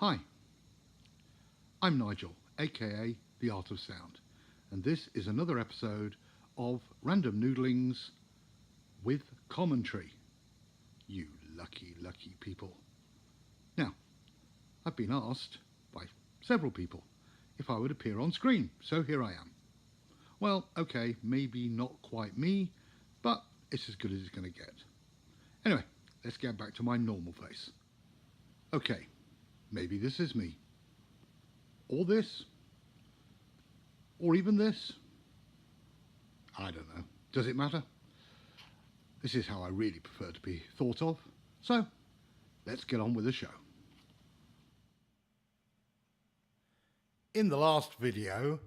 Hi, I'm Nigel, aka The Art of Sound, and this is another episode of Random Noodlings with commentary. You lucky, lucky people. Now, I've been asked by several people if I would appear on screen, so here I am. Well, okay, maybe not quite me, but it's as good as it's going to get. Anyway, let's get back to my normal face. Okay, maybe this is me. Or this. Or even this. I don't know. Does it matter? This is how I really prefer to be thought of. So, let's get on with the show. In the last video,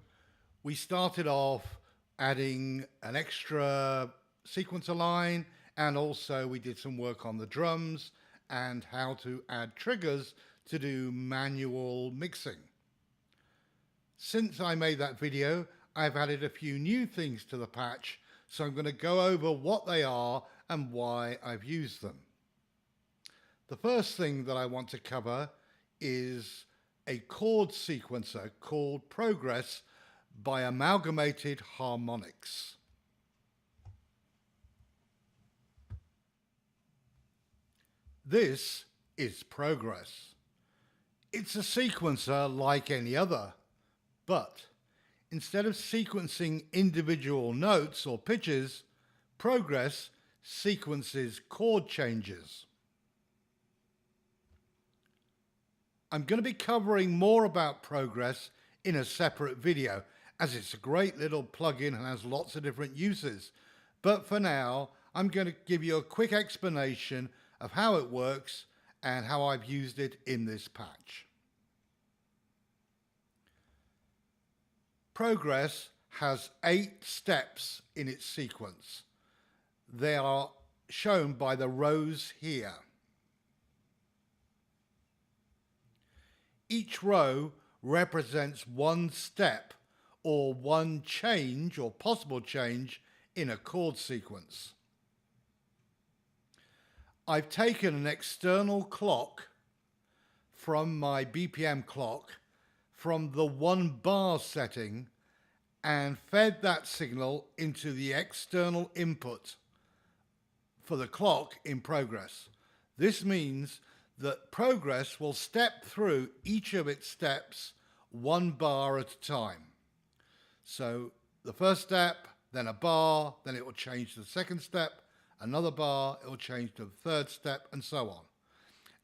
we started off adding an extra sequencer line, and also we did some work on the drums and how to add triggers to do manual mixing. Since I made that video, I've added a few new things to the patch, so I'm going to go over what they are and why I've used them. The first thing that I want to cover is a chord sequencer called Progress by Amalgamated Harmonics. This is Progress. It's a sequencer like any other, but instead of sequencing individual notes or pitches, Progress sequences chord changes. I'm going to be covering more about Progress in a separate video, as it's a great little plugin and has lots of different uses. But for now, I'm going to give you a quick explanation of how it works and how I've used it in this patch. Progress has 8 steps in its sequence. They are shown by the rows here. Each row represents one step or one change or possible change in a chord sequence. I've taken an external clock from my BPM clock from the 1 bar setting and fed that signal into the external input for the clock in Progress. This means that Progress will step through each of its steps 1 bar at a time. So the first step, then a bar, then it will change to the second step, another bar, it will change to the third step, and so on.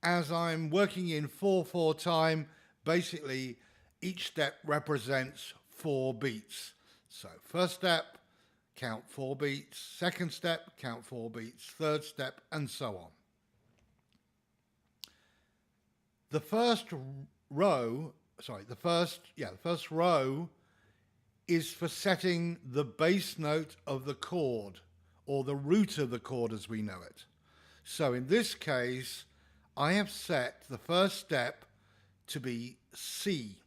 As I'm working in 4/4 time, basically each step represents 4 beats. So first step, count 4 beats, second step, count 4 beats, third step, and so on. The first row is for setting the bass note of the chord, or the root of the chord as we know it. So in this case, I have set the first step to be C,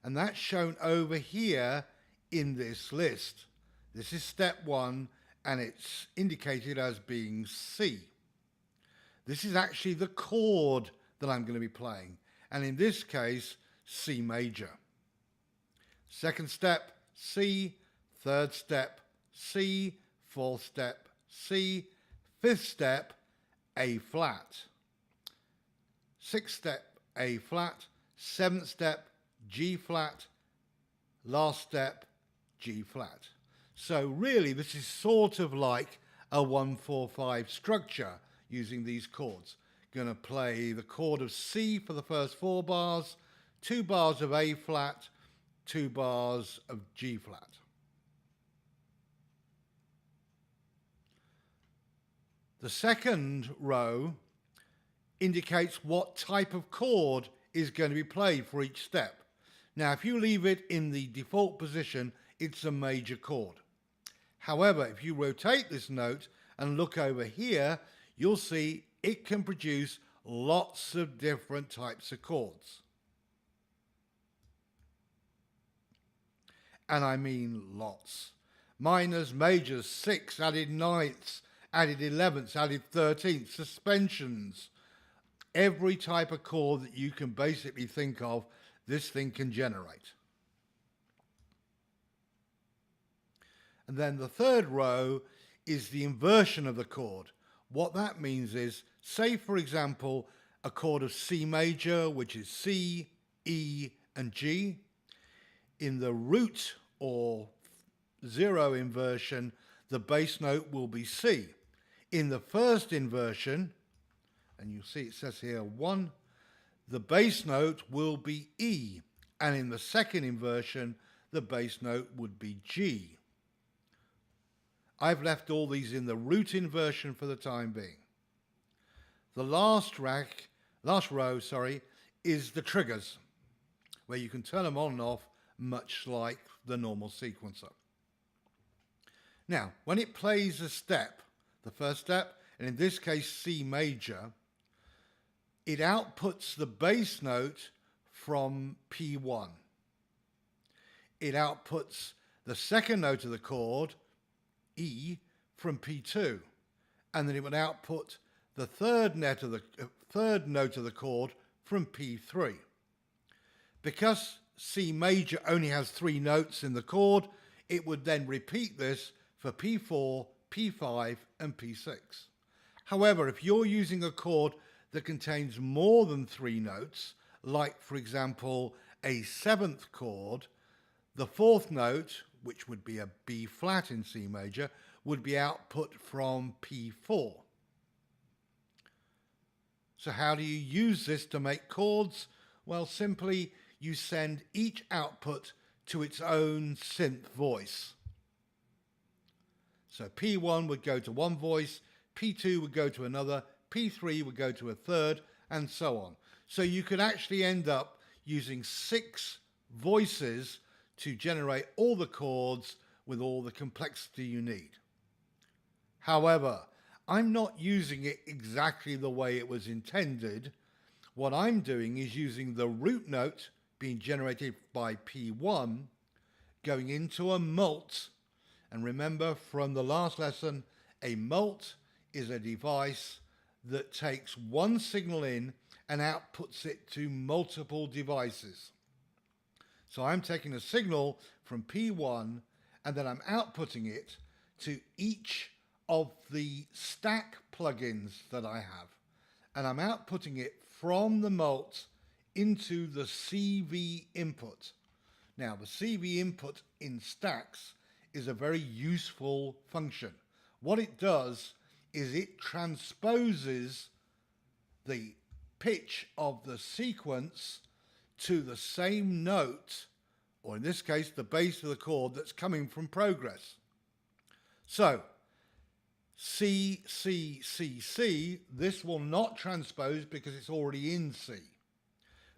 and that's shown over here in this list. This is step 1, and it's indicated as being C. This is actually the chord that I'm going to be playing, and in this case, C major. Second step, C. Third step, C. Fourth step, C. Fifth step, A flat. Sixth step, A flat. Seventh step, G flat. Last step, G flat. So really this is sort of like a 1-4-5 structure using these chords. Going to play the chord of C for the first 4 bars, 2 bars of A flat, 2 bars of G flat. The second row indicates what type of chord is going to be played for each step. Now, if you leave it in the default position, it's a major chord. However, if you rotate this note and look over here, you'll see it can produce lots of different types of chords. And I mean lots. Minors, majors, 6, added 9ths, added 11ths, added 13ths, suspensions, every type of chord that you can basically think of, this thing can generate. And then the third row is the inversion of the chord. What that means is, say for example, a chord of C major, which is C, E, and G. In the root or zero inversion, the bass note will be C. In the first inversion, and you see it says here 1, the bass note will be E. And in the second inversion, the bass note would be G. I've left all these in the root inversion for the time being. The last row, is the triggers, where you can turn them on and off, much like the normal sequencer. Now, when it plays a step, the first step, and in this case C major, it outputs the bass note from P1. It outputs the second note of the chord, E, from P2, and then it would output the third note of the chord from P3. Because C major only has 3 notes in the chord, it would then repeat this for P4, P5, and P6. However, if you're using a chord that contains more than 3 notes, like for example a 7th chord, the 4th note, which would be a B flat in C major, would be output from P4. So how do you use this to make chords? Well, simply you send each output to its own synth voice. So P1 would go to one voice, P2 would go to another, P3 would go to a third, and so on. So you could actually end up using 6 voices to generate all the chords with all the complexity you need. However, I'm not using it exactly the way it was intended. What I'm doing is using the root note being generated by P1 going into a mult. And remember from the last lesson, a mult is a device that takes one signal in and outputs it to multiple devices. So I'm taking a signal from P1 and then I'm outputting it to each of the stack plugins that I have. And I'm outputting it from the mult into the CV input. Now, the CV input in stacks is a very useful function. What it does is it transposes the pitch of the sequence to the same note, or in this case, the bass of the chord that's coming from progress. So, C, C, C, C, this will not transpose because it's already in C.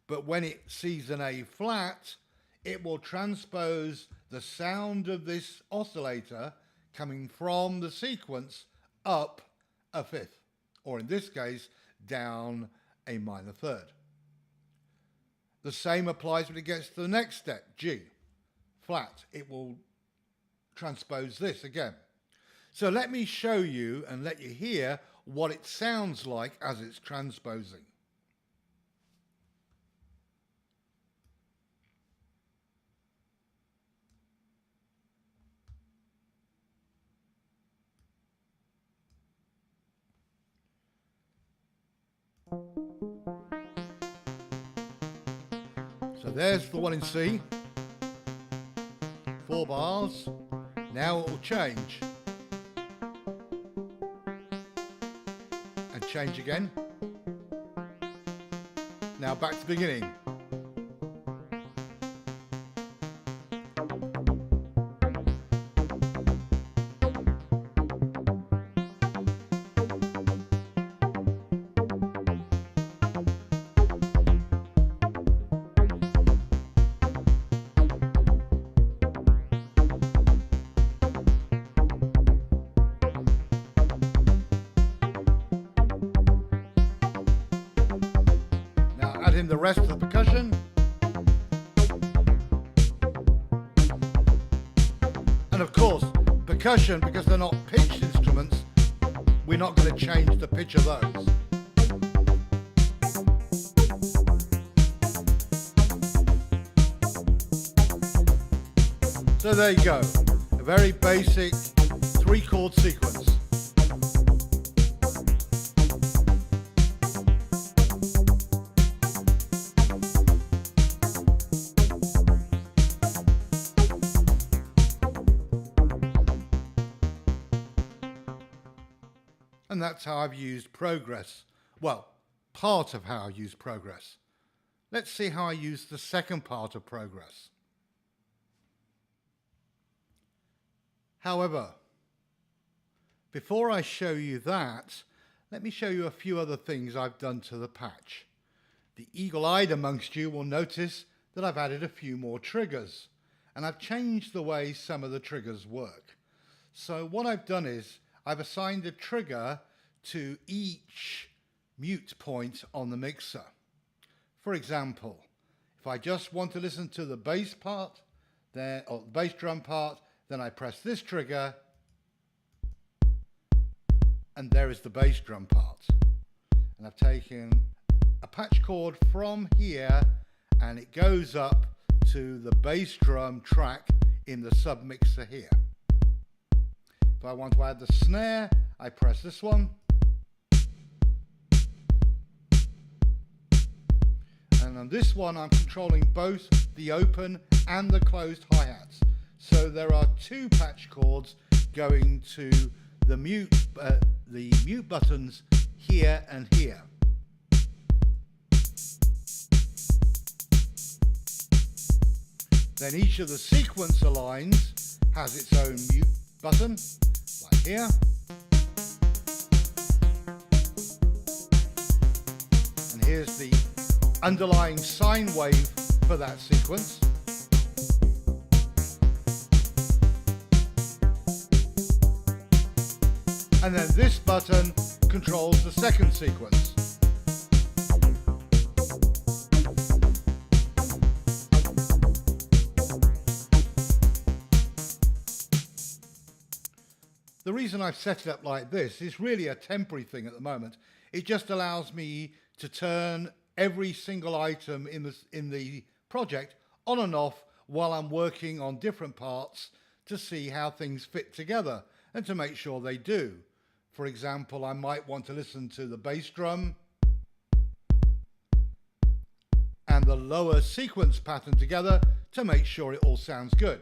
But when it sees an A flat, it will transpose the sound of this oscillator coming from the sequence up a fifth, or in this case, down a minor third. The same applies when it gets to the next step, G, flat. It will transpose this again. So let me show you and let you hear what it sounds like as it's transposing. So there's the one in C, 4 bars. Now it will change. And change again. Now back to the beginning. In the rest of the percussion. And of course, percussion, because they're not pitched instruments, we're not going to change the pitch of those. So there you go, a very basic 3-chord sequence. And that's how I've used Progress. Well, part of how I use Progress. Let's see how I use the second part of Progress. However, before I show you that, let me show you a few other things I've done to the patch. The eagle-eyed amongst you will notice that I've added a few more triggers, and I've changed the way some of the triggers work. So what I've done is I've assigned a trigger to each mute point on the mixer. For example, if I just want to listen to the bass part, or the bass drum part, then I press this trigger, and there is the bass drum part. And I've taken a patch chord from here, and it goes up to the bass drum track in the submixer here. If I want to add the snare, I press this one. And on this one, I'm controlling both the open and the closed hi-hats. So there are 2 patch chords going to the mute buttons here and here. Then each of the sequencer lines has its own mute button, like here. And here's the underlying sine wave for that sequence. And then this button controls the second sequence. The reason I've set it up like this is really a temporary thing at the moment. It just allows me to turn every single item in the project on and off while I'm working on different parts to see how things fit together and to make sure they do. For example, I might want to listen to the bass drum and the lower sequence pattern together to make sure it all sounds good.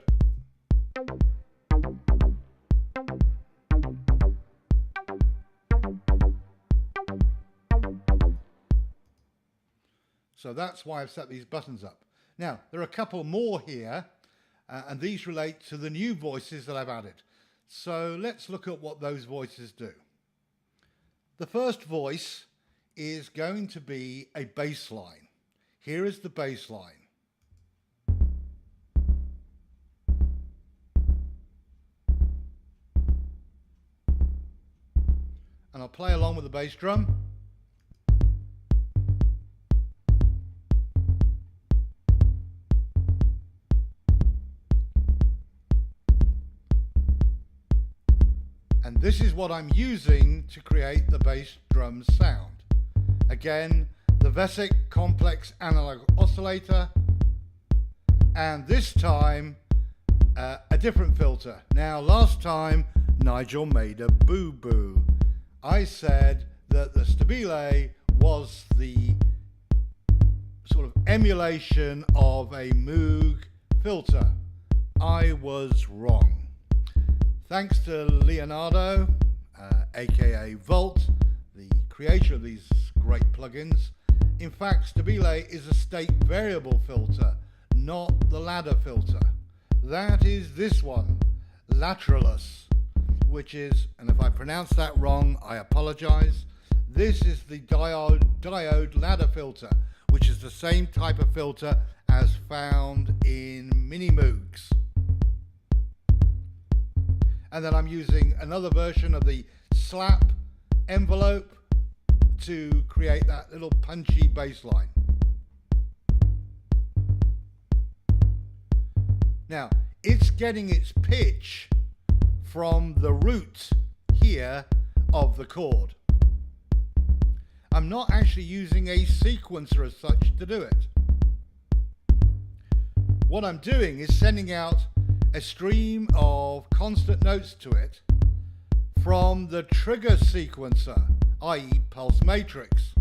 So that's why I've set these buttons up. Now, there are a couple more here, and these relate to the new voices that I've added. So let's look at what those voices do. The first voice is going to be a bass line. Here is the bass line. And I'll play along with the bass drum. And this is what I'm using to create the bass drum sound. Again, the VCV complex analog oscillator, and this time a different filter. Now, last time Nigel made a boo-boo. I said that the Stabile was the sort of emulation of a Moog filter. I was wrong. Thanks to Leonardo, aka Volt, the creator of these great plugins. In fact, Stabile is a state variable filter, not the ladder filter. That is this one, Lateralus, which is, and if I pronounce that wrong, I apologize. This is the diode ladder filter, which is the same type of filter as found in mini Moogs. And then I'm using another version of the slap envelope to create that little punchy bass line. Now, it's getting its pitch from the root here of the chord. I'm not actually using a sequencer as such to do it. What I'm doing is sending out a stream of constant notes to it from the trigger sequencer, i.e. pulse matrix.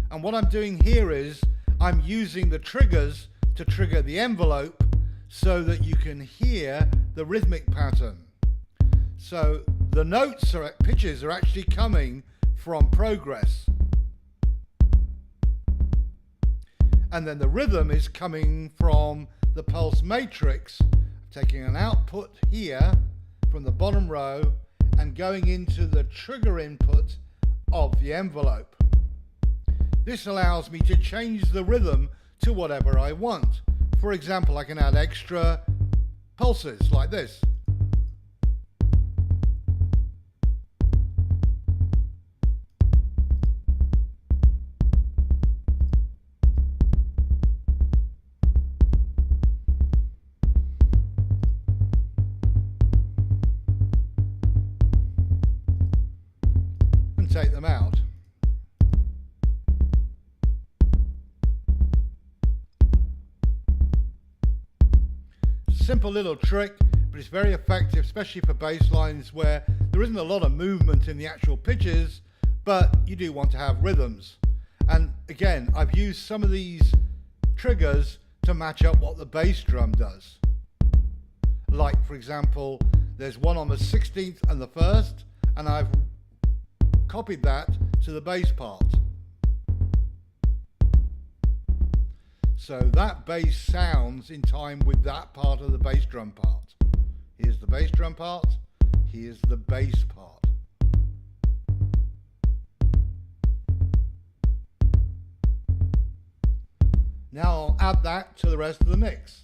And what I'm doing here is I'm using the triggers to trigger the envelope so that you can hear the rhythmic pattern. So the notes or pitches are actually coming from progress. And then the rhythm is coming from the pulse matrix, taking an output here from the bottom row and going into the trigger input of the envelope. This allows me to change the rhythm to whatever I want. For example, I can add extra pulses like this. And take them out. Simple little trick, but it's very effective, especially for bass lines where there isn't a lot of movement in the actual pitches, but you do want to have rhythms. And again, I've used some of these triggers to match up what the bass drum does. Like, for example, there's one on the 16th and the 1st, and I've copied that to the bass part. So that bass sounds in time with that part of the bass drum part. Here's the bass drum part, here's the bass part. Now I'll add that to the rest of the mix.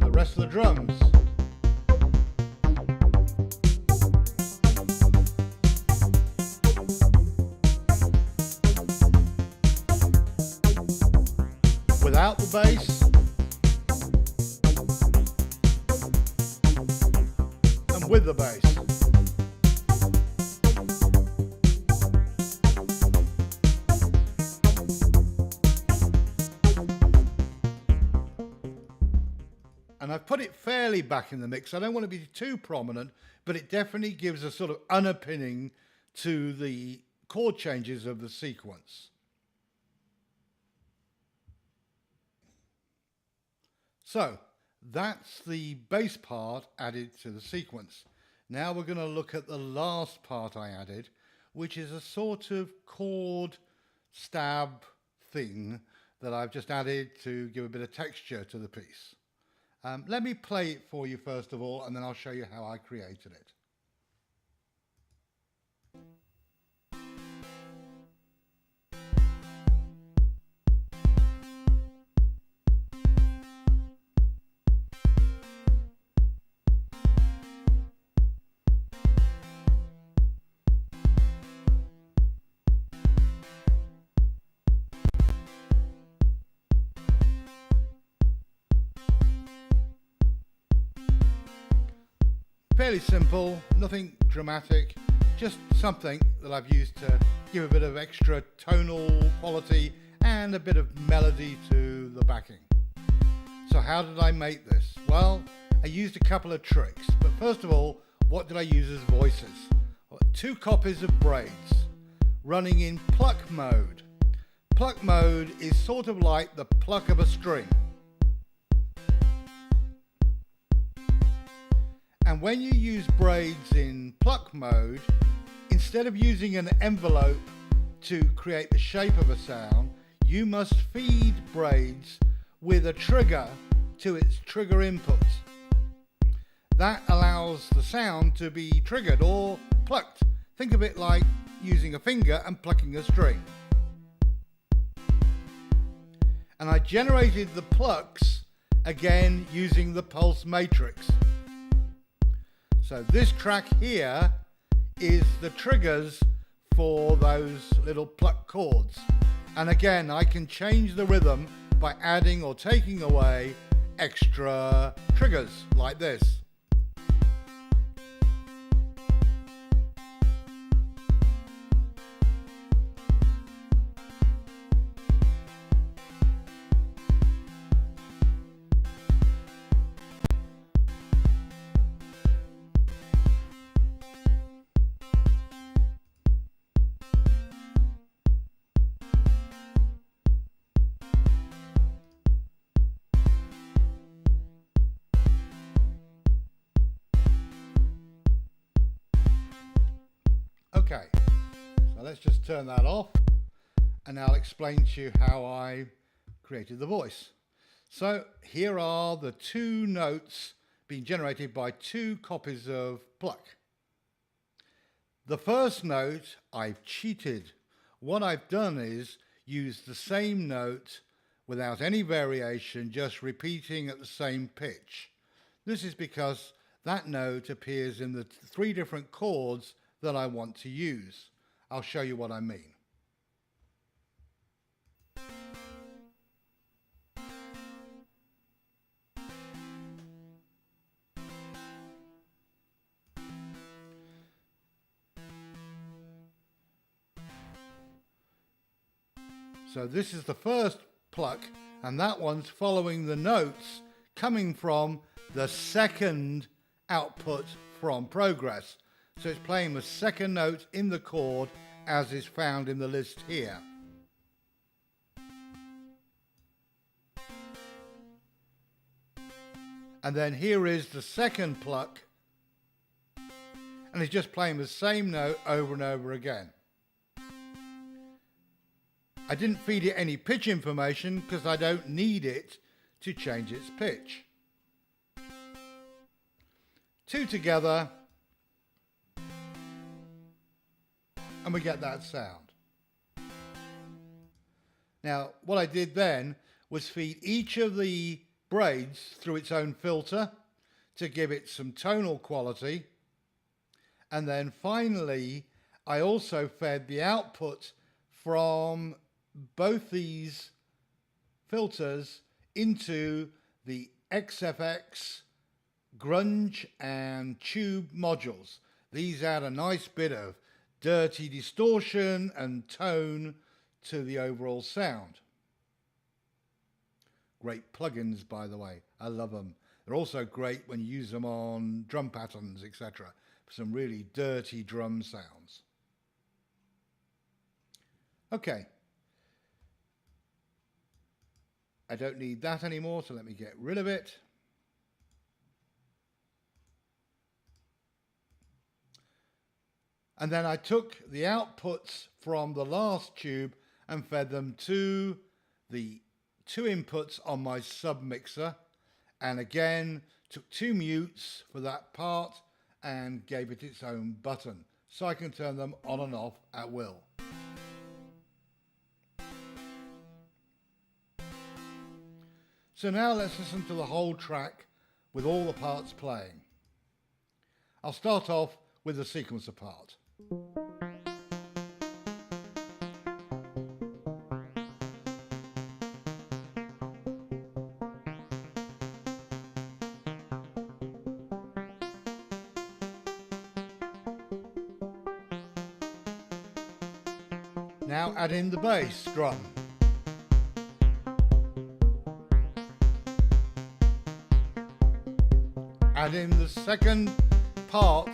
Rest of the drums. Without the bass and with the bass. And I've put it fairly back in the mix. I don't want to be too prominent, but it definitely gives a sort of underpinning to the chord changes of the sequence. So that's the bass part added to the sequence. Now we're going to look at the last part I added, which is a sort of chord stab thing that I've just added to give a bit of texture to the piece. Let me play it for you first of all, and then I'll show you how I created it. Fairly simple, nothing dramatic, just something that I've used to give a bit of extra tonal quality and a bit of melody to the backing. So how did I make this? Well, I used a couple of tricks, but first of all, what did I use as voices? Well, 2 copies of braids running in pluck mode. Pluck mode is sort of like the pluck of a string. And when you use braids in pluck mode, instead of using an envelope to create the shape of a sound, you must feed braids with a trigger to its trigger input. That allows the sound to be triggered or plucked. Think of it like using a finger and plucking a string. And I generated the plucks again using the pulse matrix. So this track here is the triggers for those little pluck chords. And again, I can change the rhythm by adding or taking away extra triggers like this. Okay, so let's just turn that off and I'll explain to you how I created the voice. So here are the two notes being generated by two copies of pluck. The first note I've cheated. What I've done is use the same note without any variation, just repeating at the same pitch. This is because that note appears in the three different chords that I want to use. I'll show you what I mean. So this is the first pluck, and that one's following the notes coming from the second output from progress. So it's playing the second note in the chord as is found in the list here. And then here is the second pluck, and it's just playing the same note over and over again. I didn't feed it any pitch information because I don't need it to change its pitch. Two together, and we get that sound. Now, what I did then was feed each of the braids through its own filter to give it some tonal quality. And then finally, I also fed the output from both these filters into the XFX grunge and tube modules. These add a nice bit of dirty distortion and tone to the overall sound. Great plugins, by the way. I love them. They're also great when you use them on drum patterns, etc. for some really dirty drum sounds. Okay. I don't need that anymore, so let me get rid of it. And then I took the outputs from the last tube and fed them to the two inputs on my sub mixer, and again took two mutes for that part and gave it its own button, so I can turn them on and off at will. So now let's listen to the whole track with all the parts playing. I'll start off with the sequencer part. Now add in the bass drum. Add in the second part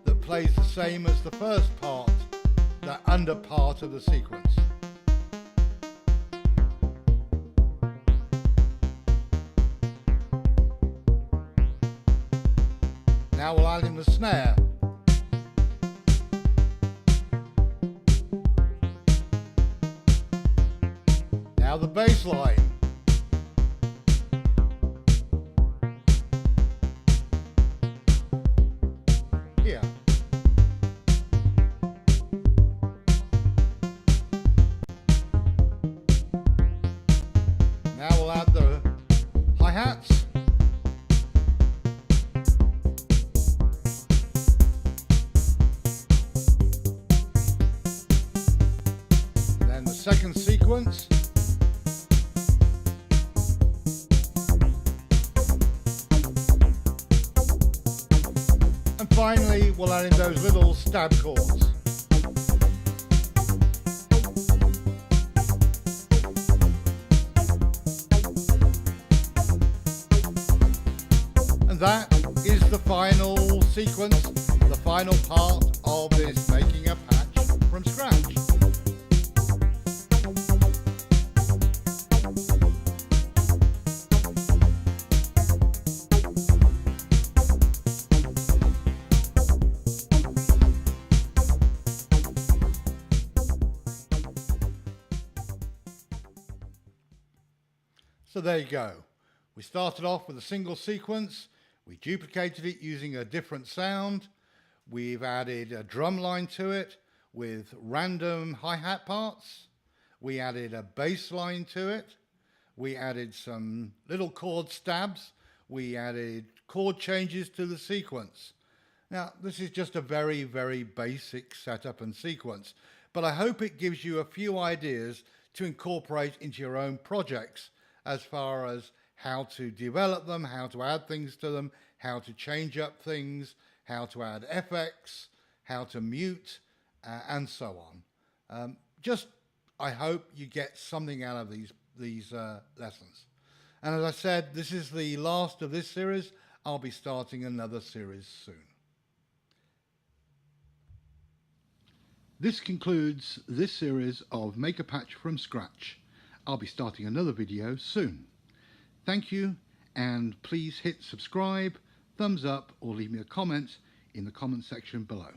that plays the same as the first part, that under part of the sequence. Now we'll add in the snare. Now the bass line. Here. Now we'll add the hi-hats. Then the second sequence. finally we'll add in those little stab chords. And that is the final sequence, the final part of this making a patch from scratch. So there you go. We started off with a single sequence. We duplicated it using a different sound. We've added a drum line to it with random hi-hat parts. We added a bass line to it. We added some little chord stabs. We added chord changes to the sequence. Now, this is just a very, very basic setup and sequence, but I hope it gives you a few ideas to incorporate into your own projects as far as how to develop them, how to add things to them, how to change up things, how to add effects, how to mute, and so on. I hope you get something out of these lessons. And as I said, this is the last of this series. I'll be starting another series soon. This concludes this series of Make a Patch from Scratch. I'll be starting another video soon. Thank you, and please hit subscribe, thumbs up, or leave me a comment in the comment section below.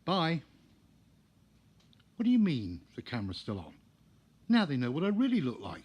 Bye. What do you mean the camera's still on? Now they know what I really look like.